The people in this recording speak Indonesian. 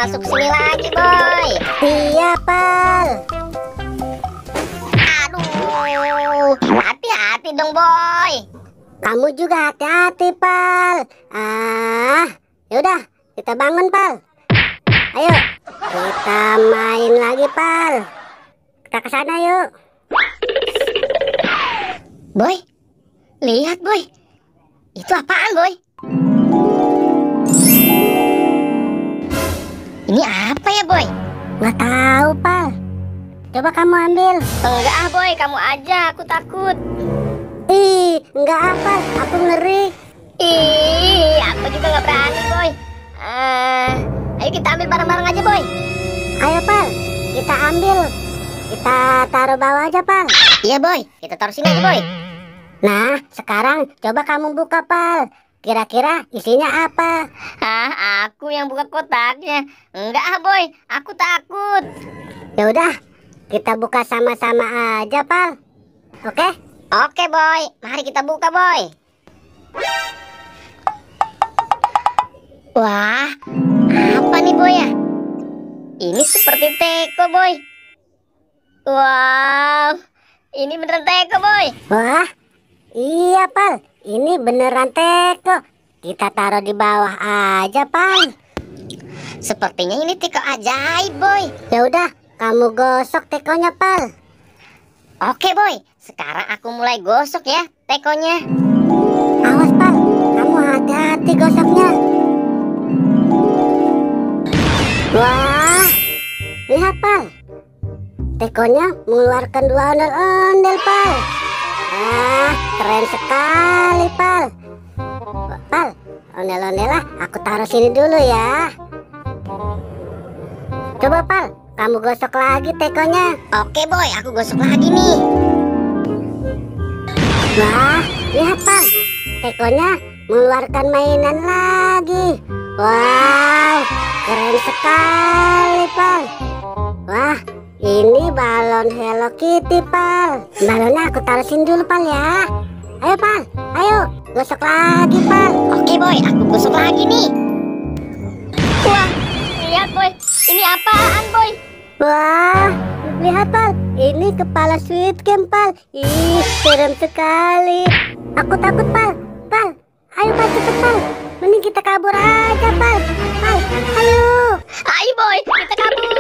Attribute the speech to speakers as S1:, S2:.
S1: masuk sini lagi, boy.
S2: Iya, Pal.
S1: Aduh, hati-hati dong, boy.
S2: Kamu juga hati-hati, Pal. Yaudah, kita bangun, Pal. Ayo, kita main lagi, Pal. Kita ke sana yuk.
S1: Boy, lihat, boy. Itu apaan, boy? Ini apa ya, boy?
S2: Nggak tahu, Pal. Coba kamu ambil.
S1: Enggak ah, boy, kamu aja, aku takut.
S2: Ih, nggak apa, aku ngeri.
S1: Ih, aku juga nggak berani, boy. Ayo kita ambil barang-barang aja, boy.
S2: Ayo, Pal, kita ambil. Kita taruh bawah aja, Pal.
S1: Iya, boy, kita taruh sini aja, boy.
S2: Nah, sekarang coba kamu buka, Pal. Kira-kira isinya apa?
S1: Hah, aku yang buka kotaknya. Enggak ah, boy, aku takut.
S2: Ya udah, kita buka sama-sama aja, Pal. Oke?
S1: Oke, boy, mari kita buka, boy. Wah, apa nih, boy ya? Ini seperti teko, boy. Wow, ini beneran teko, boy.
S2: Wah, iya, Pal. Ini beneran teko. Kita taruh di bawah aja, Pal.
S1: Sepertinya ini teko ajaib, boy.
S2: Ya udah, kamu gosok tekonya, Pal.
S1: Oke, boy. Sekarang aku mulai gosok ya tekonya.
S2: Awas, Pal. Kamu hati-hati gosoknya. Wah, lihat, Pal. Tekonya mengeluarkan 2 ondel-ondel, Pal. Keren sekali, Pal. Pal, ondel-ondel aku taruh sini dulu ya. Coba, Pal, kamu gosok lagi tekonya.
S1: Oke, boy, aku gosok lagi nih.
S2: Wah, lihat, Pal. Tekonya mengeluarkan mainan lagi. Wow, keren sekali, Pal. Wah, ini balon Hello Kitty, Pal. Balonnya aku taruh sini dulu, Pal ya. Ayo, Pal, ayo gosok lagi, Pal.
S1: Oke, boy, aku gosok lagi nih. Wah, lihat, boy, ini apaan, boy?
S2: Wah, lihat, Pal. Ini kepala Squid Game, Pal. Ih, serem sekali. Aku takut, Pal. Pal, ayo, Pal, cepet, Pal. Mending kita kabur aja, Pal. Pal, ayo.
S1: Ayo, boy, kita kabur.